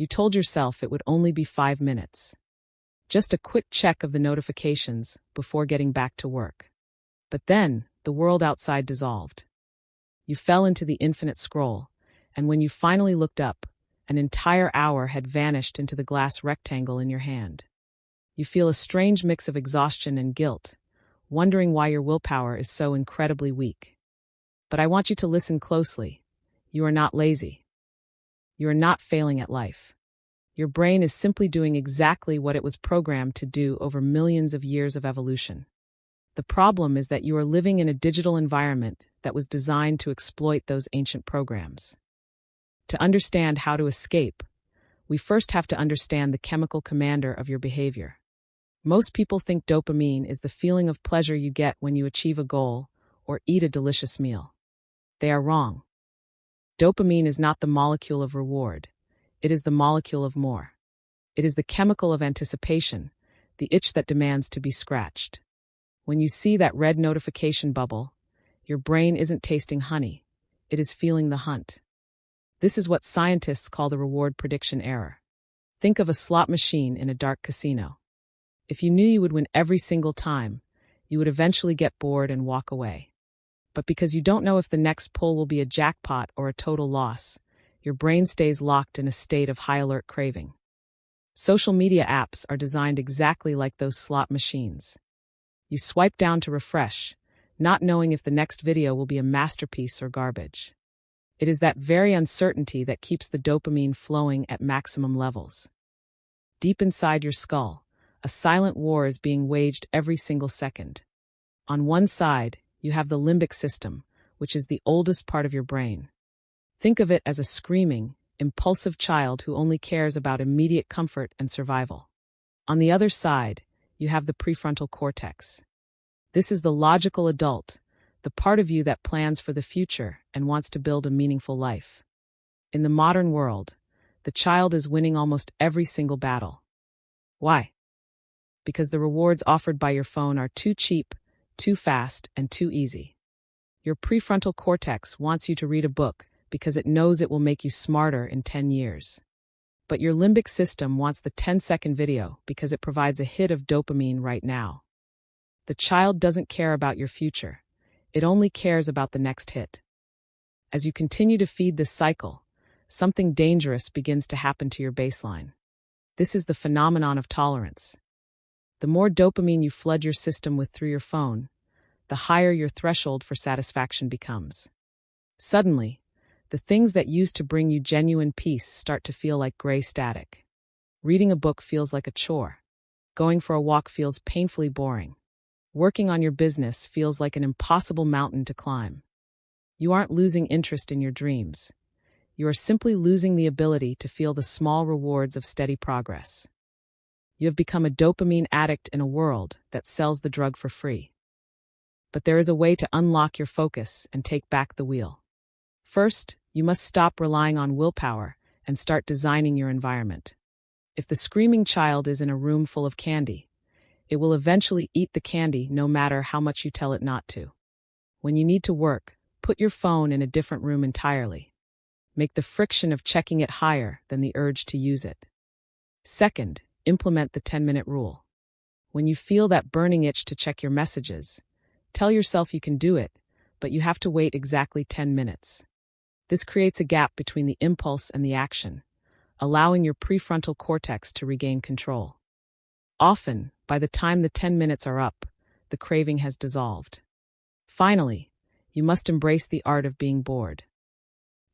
You told yourself it would only be 5 minutes. Just a quick check of the notifications before getting back to work. But then, the world outside dissolved. You fell into the infinite scroll, and when you finally looked up, an entire hour had vanished into the glass rectangle in your hand. You feel a strange mix of exhaustion and guilt, wondering why your willpower is so incredibly weak. But I want you to listen closely. You are not lazy. You are not failing at life. Your brain is simply doing exactly what it was programmed to do over millions of years of evolution. The problem is that you are living in a digital environment that was designed to exploit those ancient programs. To understand how to escape, we first have to understand the chemical commander of your behavior. Most people think dopamine is the feeling of pleasure you get when you achieve a goal or eat a delicious meal. They are wrong. Dopamine is not the molecule of reward. It is the molecule of more. It is the chemical of anticipation, the itch that demands to be scratched. When you see that red notification bubble, your brain isn't tasting honey. It is feeling the hunt. This is what scientists call the reward prediction error. Think of a slot machine in a dark casino. If you knew you would win every single time, you would eventually get bored and walk away. But because you don't know if the next pull will be a jackpot or a total loss, your brain stays locked in a state of high-alert craving. Social media apps are designed exactly like those slot machines. You swipe down to refresh, not knowing if the next video will be a masterpiece or garbage. It is that very uncertainty that keeps the dopamine flowing at maximum levels. Deep inside your skull, a silent war is being waged every single second. On one side, you have the limbic system, which is the oldest part of your brain. Think of it as a screaming, impulsive child who only cares about immediate comfort and survival. On the other side, you have the prefrontal cortex. This is the logical adult, the part of you that plans for the future and wants to build a meaningful life. In the modern world, the child is winning almost every single battle. Why? Because the rewards offered by your phone are too cheap, too fast, and too easy. Your prefrontal cortex wants you to read a book because it knows it will make you smarter in 10 years. But your limbic system wants the 10-second video because it provides a hit of dopamine right now. The child doesn't care about your future. It only cares about the next hit. As you continue to feed this cycle, something dangerous begins to happen to your baseline. This is the phenomenon of tolerance. The more dopamine you flood your system with through your phone, the higher your threshold for satisfaction becomes. Suddenly, the things that used to bring you genuine peace start to feel like gray static. Reading a book feels like a chore. Going for a walk feels painfully boring. Working on your business feels like an impossible mountain to climb. You aren't losing interest in your dreams. You are simply losing the ability to feel the small rewards of steady progress. You have become a dopamine addict in a world that sells the drug for free. But there is a way to unlock your focus and take back the wheel. First, you must stop relying on willpower and start designing your environment. If the screaming child is in a room full of candy, it will eventually eat the candy no matter how much you tell it not to. When you need to work, put your phone in a different room entirely. Make the friction of checking it higher than the urge to use it. Second, implement the 10-minute rule. When you feel that burning itch to check your messages, tell yourself you can do it, but you have to wait exactly 10 minutes. This creates a gap between the impulse and the action, allowing your prefrontal cortex to regain control. Often, by the time the 10 minutes are up, the craving has dissolved. Finally, you must embrace the art of being bored.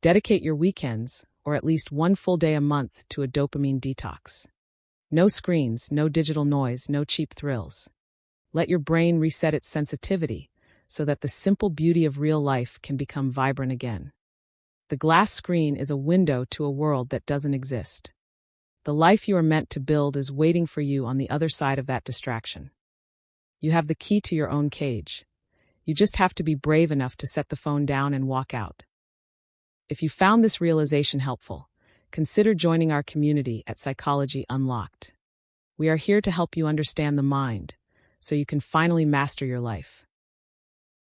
Dedicate your weekends, or at least one full day a month, to a dopamine detox. No screens, no digital noise, no cheap thrills. Let your brain reset its sensitivity so that the simple beauty of real life can become vibrant again. The glass screen is a window to a world that doesn't exist. The life you are meant to build is waiting for you on the other side of that distraction. You have the key to your own cage. You just have to be brave enough to set the phone down and walk out. If you found this realization helpful, consider joining our community at Psychology Unlocked. We are here to help you understand the mind, so you can finally master your life.